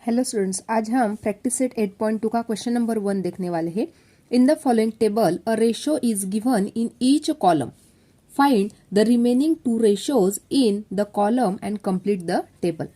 Hello students, आज हम practice set 8.2 का क्वेश्चन नंबर 1 देखने वाले हैं। In the following table a ratio is given in each column. Find the remaining to ratios in the column and complete the table.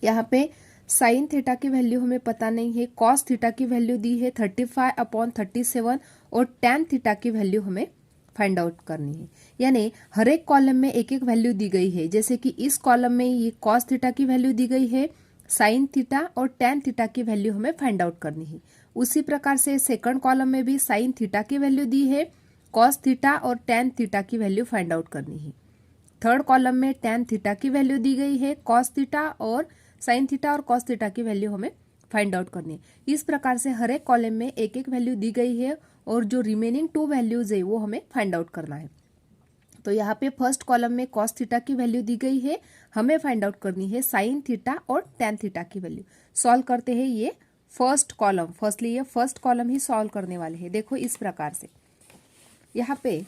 यहाँ पे sine theta की value हमें पता नहीं है, कॉस थीटा की वैल्यू दी है 35/37 और टैन थीटा की वैल्यू हमें फाइंड आउट करनी है। यानी हर एक कॉलम में एक एक वैल्यू दी गई है। जैसे कि इस कॉलम में ये कॉस थीटा की वैल्यू दी गई है, साइन थीटा और टैन थीटा की वैल्यू हमें फाइंड आउट करनी है। उसी प्रकार से सेकंड कॉलम में भी साइन थीटा की वैल्यू दी है, कॉस थीटा और टैन थीटा की वैल्यू फाइंड आउट करनी है। थर्ड कॉलम में टैन थीटा की वैल्यू दी गई है, कॉस थीटा और साइन थीटा और कॉस थीटा की वैल्यू हमें फाइंड आउट करनी है। इस प्रकार से हर एक कॉलम में एक एक वैल्यू दी गई है और जो रिमेनिंग टू वैल्यूज है वो हमें फाइंड आउट करना है। तो यहाँ पे फर्स्ट कॉलम में कॉस थीटा की वैल्यू दी गई है, हमें फाइंड आउट करनी है साइन थीटा और टैन थीटा की वैल्यू। सॉल्व करते हैं ये फर्स्ट कॉलम। फर्स्टली ये फर्स्ट कॉलम ही सॉल्व करने वाले हैं। देखो इस प्रकार से यहाँ पे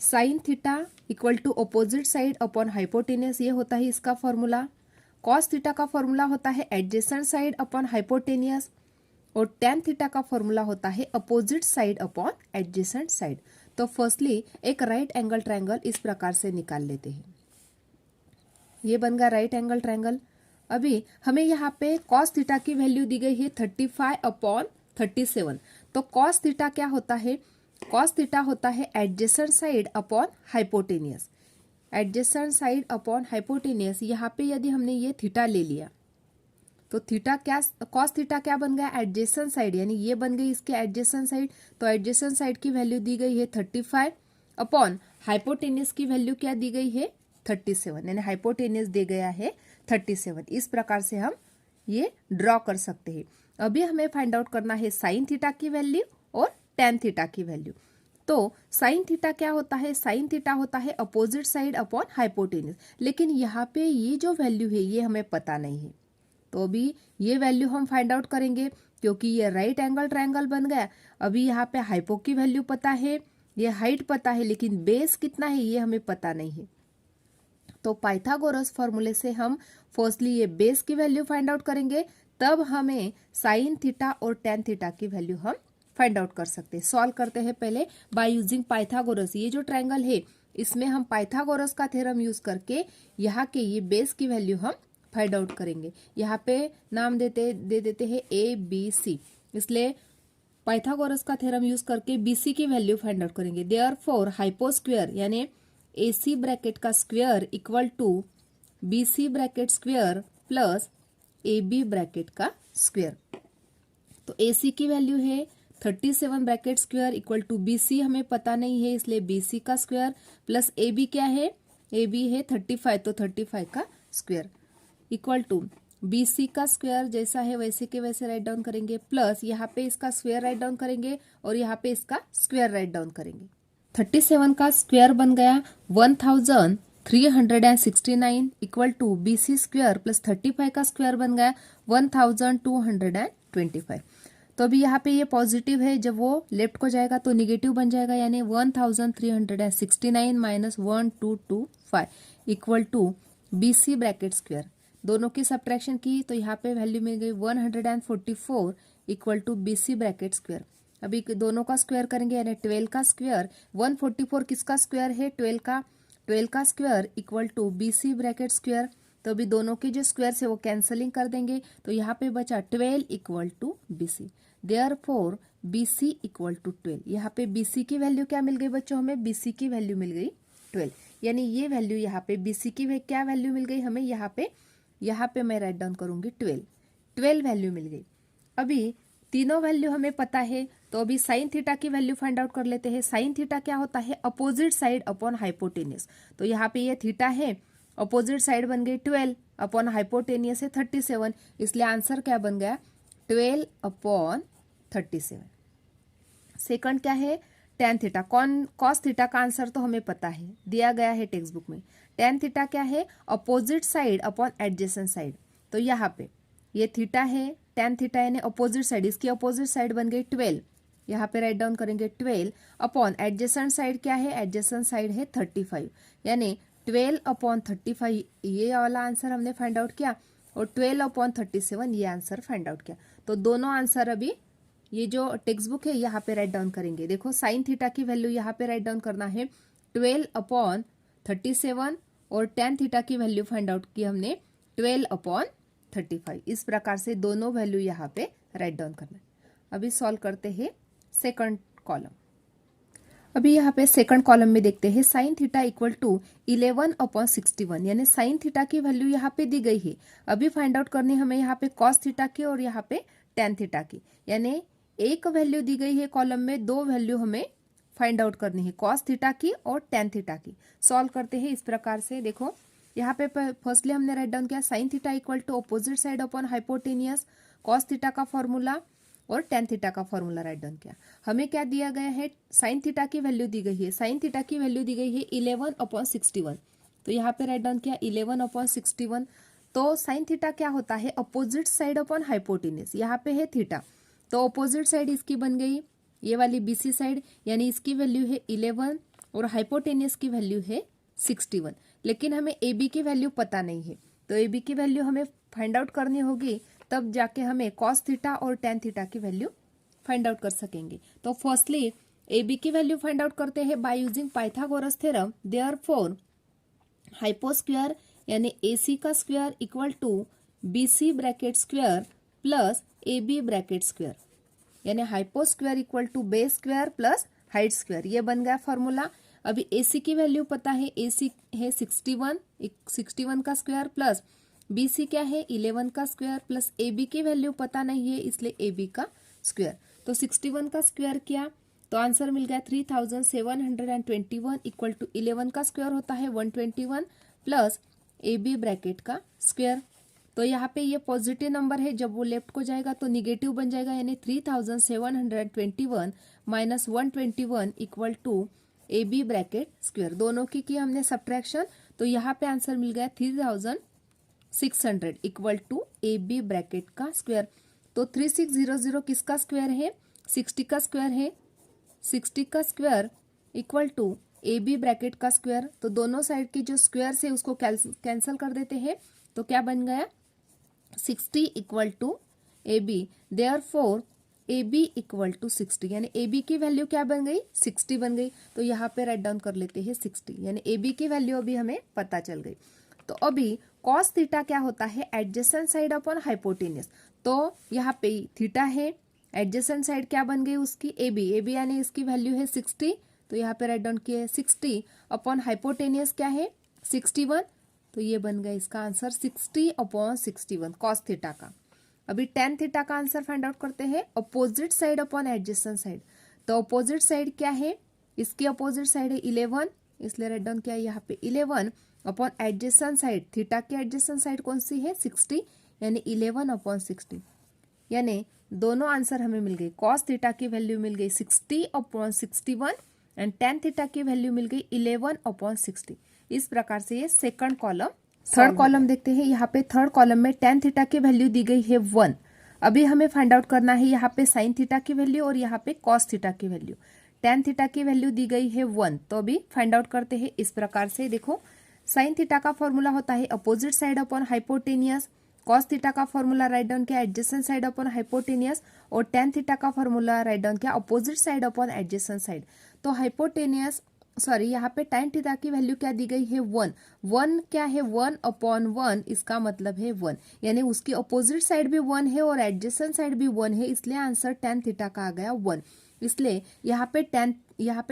sine theta equal to opposite side upon hypotenuse, ये होता है इसका फॉर्मूला। कॉस थीटा का फॉर्मूला होता है एडजेसेंट साइड अपॉन हाइपोटेनियस और टैन थीटा का फॉर्मूला होता है opposite side upon adjacent side. तो फर्स्टली एक राइट एंगल ट्रायंगल इस प्रकार से निकाल लेते हैं। ये बन गया राइट एंगल ट्रायंगल। अभी हमें यहाँ पे कॉस थीटा की वैल्यू दी गई है 35/37। तो कॉस थीटा क्या होता है? कॉस थीटा होता है adjacent side upon hypotenuse. Adjacent side upon hypotenuse, यहाँ पे यदि हमने ये थीटा ले लिया तो थीटा क्या, कॉस थीटा क्या बन गया? एडजेसेंट साइड, यानी ये बन गई इसके एडजेसेंट साइड। तो एडजेसेंट साइड की वैल्यू दी गई है 35 अपॉन हाइपोटेनियस की वैल्यू क्या दी गई है? 37, यानी हाइपोटेनियस दे गया है 37। इस प्रकार से हम ये ड्रॉ कर सकते हैं। अभी हमें फाइंड आउट करना है साइन थीटा की वैल्यू और टैन थीटा की वैल्यू। तो साइन थीटा क्या होता है? साइन थीटा होता है अपोजिट साइड अपॉन हाइपोटेनियस। लेकिन यहाँ पे ये जो वैल्यू है ये हमें पता नहीं है, तो अभी ये वैल्यू हम फाइंड आउट करेंगे क्योंकि ये राइट एंगल ट्रायंगल बन गया। अभी यहाँ पे हाइपो की वैल्यू पता है, ये हाइट पता है, लेकिन बेस कितना है ये हमें पता नहीं है। तो पाइथागोरस फॉर्मूले से हम फर्स्टली ये बेस की वैल्यू फाइंड आउट करेंगे, तब हमें साइन थीटा और टैन थीटा की वैल्यू हम फाइंड आउट कर सकते हैं। सॉल्व करते हैं पहले बाय यूजिंग पाइथागोरस। ये जो ट्रायंगल है इसमें हम पाइथागोरस का थ्योरम यूज करके यहाँ के ये बेस की वैल्यू हम फाइंड आउट करेंगे। यहाँ पे नाम दे देते हैं ABC, इसलिए पाइथागोरस का थ्योरम यूज करके BC की वैल्यू फाइंड आउट करेंगे। देयरफॉर हाइपोस्क्वायर यानी AC ब्रैकेट का square equal to BC bracket square plus AB bracket का स्क्वायर। तो AC की वैल्यू है 37 bracket square equal to BC हमें पता नहीं है, इसलिए BC का स्क्वायर प्लस AB क्या है? AB है 35, तो 35 का स्क्वायर इक्वल टू BC का स्क्वायर जैसा है वैसे के वैसे राइट डाउन करेंगे, प्लस यहाँ पे इसका स्क्वायर राइट डाउन करेंगे और यहाँ पे इसका स्क्वायर राइट डाउन करेंगे। 37 का स्क्वायर बन गया 1369 equal to BC square plus 35 का स्क्वायर बन गया 1225। तो अभी यहाँ पे ये पॉजिटिव है, जब वो लेफ्ट को जाएगा तो निगेटिव बन जाएगा, यानी 1369 minus 1225 equal to BC bracket square. दोनों की सब्ट्रैक्शन की तो यहाँ पे वैल्यू मिल गई 144 equal to BC bracket square. अभी दोनों का स्क्वायर करेंगे, यानी 12 का स्क्वायर 144 किसका स्क्वायर है? 12 का square equal to BC bracket square. तो अभी दोनों की जो स्क्वायर है वो कैंसलिंग कर देंगे, तो यहाँ पे बचा 12 equal to BC। Therefore BC equal to 12। यहाँ पे BC की वैल्यू क्या मिल गई बच्चों? हमें BC की वैल्यू मिल गई 12, यानी ये वैल्यू यहाँ पे BC की क्या वैल्यू मिल गई हमें? यहाँ पे मैं राइट डाउन करूंगी 12 वैल्यू मिल गई। अभी तीनों वैल्यू हमें पता है, तो अभी साइन थीटा की वैल्यू फाइंड आउट कर लेते हैं। साइन थीटा क्या होता है? Opposite side upon hypotenuse. तो यहाँ पे ये थीटा है, अपोजिट साइड बन गई 12 अपॉन हाइपोटेनियस है 37, इसलिए आंसर क्या बन गया? 12/37। सेकंड क्या है? Tan theta. कॉस थीटा का आंसर तो हमें पता है, दिया गया है टेक्स्ट बुक में। टैन थीटा क्या है? Opposite side upon adjacent side. तो यहाँ पे ये थीटा है, टैन थीटा यानी अपोजिट साइड, इसकी अपोजिट साइड बन गई 12, यहाँ पे राइट डाउन करेंगे 12 अपॉन एडजेसेंट साइड क्या है? एडजेसेंट साइड है 35, यानी 12/35। ये वाला आंसर हमने फाइंड आउट किया। और 12/37 ये आंसर फाइंड आउट किया। तो दोनों आंसर अभी ये जो टेक्स्ट बुक है यहाँ पे राइट डाउन करेंगे। देखो साइन थीटा की वैल्यू यहाँ पे राइट डाउन करना है 12/37 और टेन थीटा की वैल्यू फाइंड आउट की हमने 12/35। इस प्रकार से दोनों वैल्यू यहाँ पे राइट डाउन करना है। अभी सॉल्व करते हैं सेकंड कॉलम। अभी यहाँ पे सेकंड कॉलम में देखते हैं साइन थीटा इक्वल टू 11/61, यानी साइन थीटा की वैल्यू यहाँ पे दी गई है। अभी फाइंड आउट करनी हमें यहाँ पे कॉस थीटा की और यहाँ पे टेन थीटा की, यानी एक वैल्यू दी गई है कॉलम में, दो वैल्यू हमें फाइंड आउट करनी है, कॉस थीटा की और टेन थीटा की। सॉल्व करते हैं इस प्रकार से। देखो यहाँ पे फर्स्टली हमने राइट डाउन किया sine theta equal to opposite side upon hypotenuse, cos theta का फॉर्मूला और टेन थीटा का फॉर्मूला राइट डाउन किया। हमें क्या दिया गया है, साइन थीटा की वैल्यू दी गई है, साइन थीटा की वैल्यू दी गई है 11/61। तो यहाँ पे राइट डाउन किया 11/61। तो साइन थीटा क्या होता है, अपोजिट साइड अपॉन हाइपोटेनियस, यहाँ पे है थीटा, तो अपोजिट साइड इसकी बन गई ये वाली बीसी साइड, यानी इसकी वैल्यू है 11 और हाइपोटेनियस की वैल्यू है 61। लेकिन हमें ए बी की वैल्यू पता नहीं है, तो ए बी की वैल्यू हमें फाइंड आउट करनी होगी, तब जाके हमें कॉस थीटा और टेन थीटा की वैल्यू फाइंड आउट कर सकेंगे। तो फर्स्टली ए बी की वैल्यू फाइंड आउट करते हैं by using Pythagoras theorem. Therefore hypo square यानी ए सी का square equal to B C bracket square plus A B bracket square, यानी hypo square equal to base square plus height square, ये बन गया formula. अभी ए सी की value पता है, ए सी है 61 का स्क्वायर प्लस बी सी क्या है 11 का स्क्वायर प्लस ए बी की वैल्यू पता नहीं है, इसलिए ए बी का स्क्वायर। तो 61 का स्क्वायर किया तो आंसर मिल गया 3721 इक्वल टू 11 का स्क्वायर होता है 121 प्लस ए बी ब्रैकेट का स्क्वायर। तो यहाँ पे ये पॉजिटिव नंबर है, जब वो लेफ्ट को जाएगा तो निगेटिव बन जाएगा, यानी 3721 minus 121 equal to A B bracket square. दोनों की हमने सब्ट्रैक्शन, तो यहाँ पे आंसर मिल गया 3600 equal to A B bracket का स्क्वायर। तो 3600 किसका स्क्वायर है, 60 का स्क्वायर है, 60 का square equal to A B bracket का स्क्वायर। तो दोनों साइड की जो स्क्वायर है उसको कैंसिल कर देते हैं, तो क्या बन गया 60 equal to A B. Therefore A B equal to 60, यानी ए बी की वैल्यू क्या बन गई 60 बन गई। तो यहाँ पे राइट डाउन कर लेते हैं 60, यानी ए बी की वैल्यू अभी हमें पता चल गई। तो अभी कॉस थीटा क्या होता है, एडजेसेंट साइड अपॉन हाइपोटेनियस। तो यहाँ पे थीटा है, एडजेसेंट साइड क्या बन गई उसकी ए बी, यानी इसकी वैल्यू है 60, तो यहाँ पे राइट डाउन किया है 60 अपॉन हाइपोटेनियस क्या है 61, तो ये बन गया इसका आंसर 60/61 कॉस थीटा का। अभी टेन थीटा का आंसर फाइंड आउट करते हैं, opposite side upon adjacent side. तो अपोजिट साइड क्या है, इसकी अपोजिट साइड है 11, इसलिए राइट डाउन किया यहाँ पे 11 अपॉन एडजेसेंट साइड, थीटा की एडजेसेंट साइड कौन सी है 60, यानी 11/60, यानी दोनों आंसर हमें मिल गई। कॉस थीटा की वैल्यू मिल गई 60/61 एंड टेन थीटा की वैल्यू मिल गई 11/60। इस प्रकार से ये सेकंड कॉलम। थर्ड कॉलम देखते हैं, यहाँ पे थर्ड कॉलम में टेन थीटा की वैल्यू दी गई है 1। अभी हमें फाइंड आउट करना है यहाँ पे साइन थीटा की वैल्यू और यहाँ पे कॉस थीटा की वैल्यू। टेन थीटा की वैल्यू दी गई है 1, तो अभी फाइंड आउट करते हैं इस प्रकार से। देखो साइन थीटा का फॉर्मूला होता है opposite side upon hypotenuse, cos theta का फॉर्मूला राइट डाउन किया एडजेसेंट साइड अपॉन हाइपोटेनियस, और टेन थीटा का फॉर्मूला राइट डाउन किया opposite side upon adjacent side. तो हाइपोटेनियस यहाँ पे टेन थीटा की वैल्यू क्या दी गई है 1 क्या है 1/1, इसका मतलब है 1, यानी उसकी अपोजिट साइड भी 1 है और एडजेसेंट साइड भी 1 है, इसलिए आंसर टेन थीटा का आ गया 1। इसलिए यहाँ पे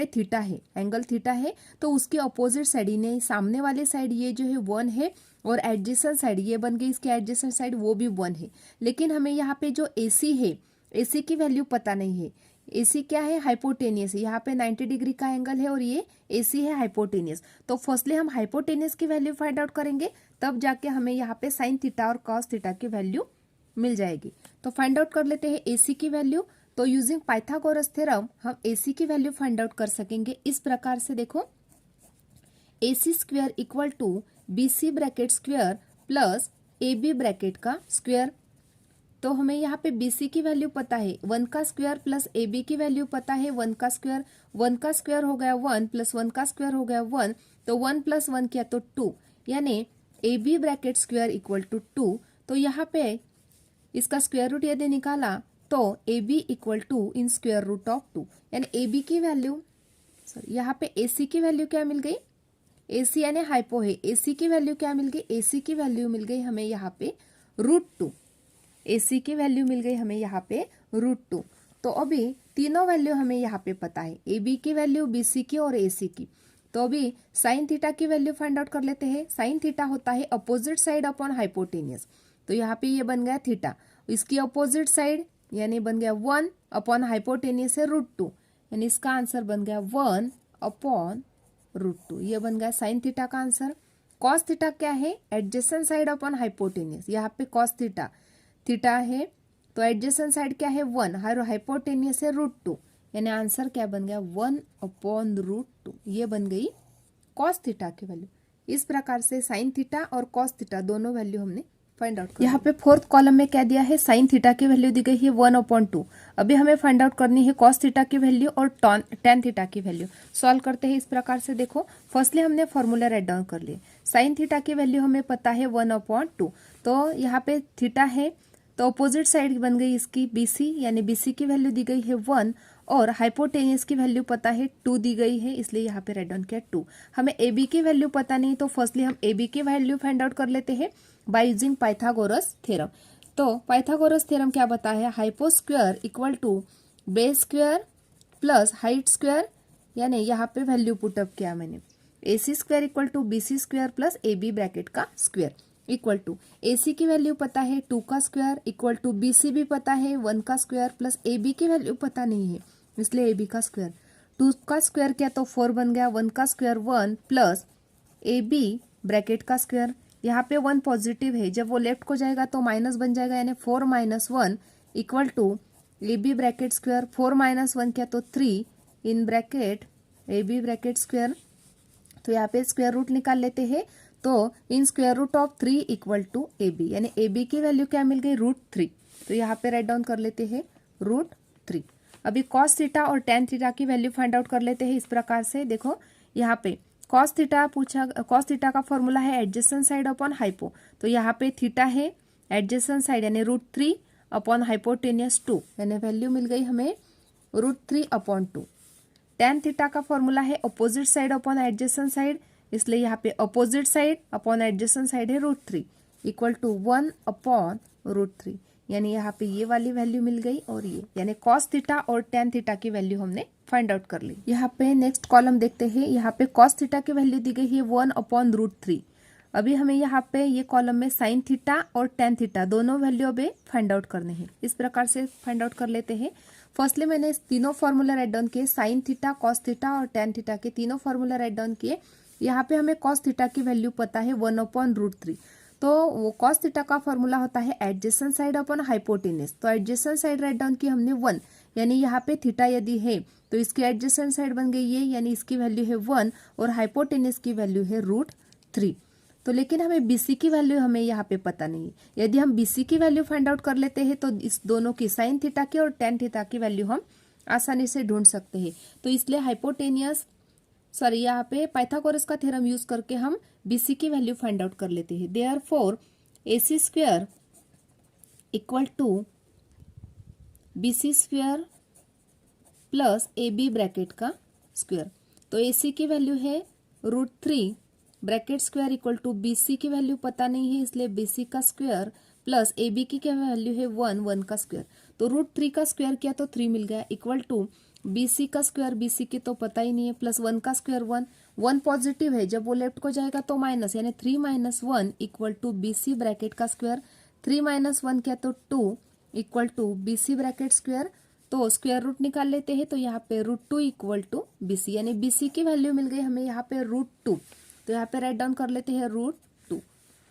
थीटा है, एंगल थीटा है, तो उसकी अपोजिट साइड यानी सामने वाली साइड ये जो है 1 है और एडजेसेंट साइड ये बन गई, इसकी एडजेसेंट साइड वो भी 1 है। लेकिन हमें यहाँ पे जो AC है, AC की वैल्यू पता नहीं है। AC क्या है हाइपोटेनियस है, यहाँ पे 90 डिग्री का एंगल है और ये AC है हाइपोटेनियस। तो फर्स्टली हम हाइपोटेनियस की वैल्यू फाइंड आउट करेंगे, तब जाके हमें यहाँ पे साइन थीटा और कॉस थीटा की वैल्यू मिल जाएगी। तो फाइंड आउट कर लेते हैं AC की वैल्यू। तो यूजिंग पाइथागोरस थ्योरम हम AC की वैल्यू फाइंड आउट कर सकेंगे इस प्रकार से। देखो AC square equal to BC bracket square plus AB bracket का स्क्वायर। तो हमें यहाँ पे BC की वैल्यू पता है 1 का स्क्वायर प्लस AB की वैल्यू पता है 1 का स्क्वायर, 1 का स्क्वायर हो गया 1 प्लस 1 का स्क्वायर हो गया 1, तो 1 प्लस 1 किया तो 2, यानी AB bracket square equal to 2। तो यहाँ पे इसका स्क्वायर रूट यदि निकाला तो A B equal to in square root of 2, यानी ए बी की वैल्यू, सॉरी यहाँ पे ए सी की वैल्यू क्या मिल गई, ए सी यानी हाइपो है, ए सी की वैल्यू क्या मिल गई, ए सी की वैल्यू मिल गई हमें यहाँ पे √2, ए सी की वैल्यू मिल गई हमें यहाँ पे √2। तो अभी तीनों वैल्यू हमें यहाँ पे पता है, ए बी की वैल्यू, बी सी की और ए सी की। तो अभी साइन थीटा की वैल्यू फाइंड आउट कर लेते हैं। साइन थीटा होता है अपोजिट साइड अपॉन हाइपोटेनियस, तो यहाँ पे ये बन गया थीटा, इसकी अपोजिट साइड यानी बन गया 1 अपॉन हाइपोटेनियस है √2, यानी इसका आंसर बन गया 1 अपॉन √2, ये बन गया साइन थीटा का आंसर। कॉस थीटा क्या है, एडजेसेंट साइड अपॉन हाइपोटेनियस, यहाँ पे कॉस थीटा थीटा है तो एडजेसेंट साइड क्या है 1, हाइपोटेनियस है √2, यानी आंसर क्या बन गया 1 अपॉन √2, ये बन गई कॉस थीटा की वैल्यू। इस प्रकार से साइन थीटा और कॉस थीटा दोनों वैल्यू हमने फाइंड आउट कर। यहाँ पे फोर्थ कॉलम में क्या दिया है, साइन थीटा की वैल्यू दी गई है 1/2। अभी हमें फाइंड आउट करनी है कॉस थीटा की वैल्यू और टेन थीटा की वैल्यू। सॉल्व करते हैं इस प्रकार से, देखो फर्स्टली हमने फॉर्मूला राइट डाउन कर लिए। साइन थीटा की वैल्यू हमें पता है 1/2, तो यहाँ पे थीटा है तो अपोजिट साइड बन गई इसकी BC, यानी BC की वैल्यू दी गई है 1 और हाइपोटेनियस की वैल्यू पता है 2 दी गई है, इसलिए यहाँ पे राइट डाउन किया 2। हमें AB की वैल्यू पता नहीं, तो फर्स्टली हम AB की वैल्यू फाइंड आउट कर लेते हैं बाय यूजिंग पाइथागोरस थ्योरम। तो पाइथागोरस थ्योरम क्या बताया है, hypo square equal to base square plus height square, यानी यहाँ पे वैल्यू पुटअप किया मैंने, AC square equal to BC square plus AB bracket का स्क्वायर इक्वल टू AC की वैल्यू पता है 2 का स्क्वायर इक्वल टू BC भी पता है 1 का स्क्वायर प्लस AB की वैल्यू पता नहीं है, इसलिए AB का स्क्वायर। 2 का स्क्वायर किया तो 4 बन गया, 1 का स्क्वायर 1 प्लस AB ब्रैकेट का स्क्वायर। यहाँ पे 1 पॉजिटिव है, जब वो लेफ्ट को जाएगा तो माइनस बन जाएगा, यानी 4 - 1 equal to AB bracket square. 4 - 1 किया तो 3 in bracket AB bracket square. तो यहाँ पे स्क्वायर रूट निकाल लेते हैं, तो in square root of 3 equal to AB, यानी AB की वैल्यू क्या मिल गई √3। तो यहाँ पे राइट डाउन कर लेते हैं √3। अभी कॉस थीटा और टेन थीटा की वैल्यू फाइंड आउट कर लेते हैं इस प्रकार से, देखो यहाँ पे कॉस थीटा पूछा, कॉस थीटा का फॉर्मूला है एडजेसेंट साइड अपॉन हाइपो, तो यहाँ पे थीटा है एडजेसेंट साइड यानी √3 अपॉन हाइपोटेनियस 2, यानी वैल्यू मिल गई हमें √3/2। टेन थीटा का फॉर्मूला है opposite side upon adjacent side, इसलिए यहाँ पे opposite side upon adjacent side है √3 इक्वल टू 1/√3, यानी यहाँ पे ये वाली वैल्यू मिल गई और ये, यानी कॉस थीटा और टेन थीटा की वैल्यू हमने फाइंड आउट कर ली। यहाँ पे नेक्स्ट कॉलम देखते हैं, यहाँ पे कॉस थीटा की वैल्यू दी गई है 1/√3। अभी हमें यहाँ पे ये कॉलम में साइन थीटा और टेन थीटा दोनों वैल्यू अभी फाइंड आउट करने हैं, इस प्रकार से फाइंड आउट कर लेते हैं। फर्स्टली मैंने तीनों फॉर्मूला राइट डाउन किए, साइन थीटा, कॉस थीटा और टेन थीटा के तीनों फॉर्मूला राइट डाउन किए। यहाँ पे हमें कॉस थीटा की वैल्यू पता है 1/√3, तो वो कॉस थीटा का फॉर्मूला होता है एडजेसेंट साइड अपॉन हाइपोटेनियस, तो एडजेसेंट साइड राइट डाउन की हमने 1, यानी यहाँ पे थीटा यदि है तो इसकी एडजेसेंट साइड बन गई ये, यानी इसकी वैल्यू है 1 और हाइपोटेनियस की वैल्यू है √3। तो लेकिन हमें BC की वैल्यू हमें यहाँ पे पता नहीं है। यदि हम BC की वैल्यू फाइंड आउट कर लेते हैं तो इस दोनों की साइन थीटा की और टेन थीटा की वैल्यू हम आसानी से ढूंढ सकते हैं। तो इसलिए हाइपोटेनियस सॉरी यहाँ पे पाइथागोरस का थ्योरम यूज करके हम BC की वैल्यू फाइंड आउट कर लेते हैं। Therefore AC square equal to BC square plus AB bracket का स्क्वायर। तो AC की वैल्यू है √3 bracket square equal to BC की वैल्यू पता नहीं है, इसलिए BC का स्क्वायर प्लस AB की क्या वैल्यू है 1 का स्क्वायर, तो √3 का स्क्वायर किया तो 3 मिल गया इक्वल टू BC का स्क्वायर, BC की तो पता ही नहीं है, प्लस 1 का स्क्वायर 1 पॉजिटिव है, जब वो लेफ्ट को जाएगा तो माइनस, यानी 3 - 1 इक्वल टू BC ब्रैकेट का स्क्वायर। 3 - 1 किया तो 2 equal to BC bracket square. तो स्क्वायर रूट निकाल लेते हैं, तो यहाँ पे √2 इक्वल टू BC, यानी BC की वैल्यू मिल गई हमें यहाँ पे √2, तो यहाँ पे राइट डाउन कर लेते हैं √2।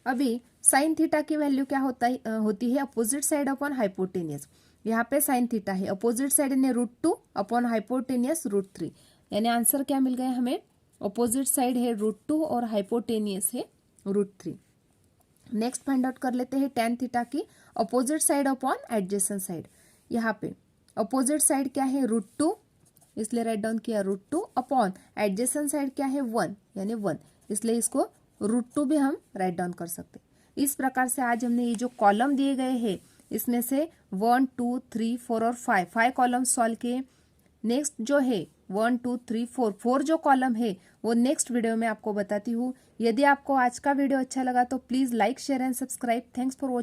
अभी साइन थीटा की वैल्यू क्या होती है अपोजिट साइड अपॉन हाइपोटेनियस। यहाँ पे साइन थीटा है अपोजिट साइड यानी √2 अपॉन हाइपोटेनियस √3, यानी आंसर क्या मिल गया हमें, अपोजिट साइड है √2 और हाइपोटेनियस है √3। नेक्स्ट फाइंड आउट कर लेते हैं टेन थीटा की opposite side upon adjacent side. यहाँ पे अपोजिट साइड क्या है √2, इसलिए राइट डाउन किया √2 अपॉन एडजेसेंट साइड क्या है 1, यानी 1, इसलिए इसको √2 भी हम राइट डाउन कर सकते। इस प्रकार से आज हमने ये जो कॉलम दिए गए हैं इसमें से 1, 2, 3, 4 और 5 कॉलम सॉल्व किए। नेक्स्ट जो है 1, 2, 3, 4 जो कॉलम है वो नेक्स्ट वीडियो में आपको बताती हूँ। यदि आपको आज का वीडियो अच्छा लगा तो please like, share and subscribe. Thanks for watching.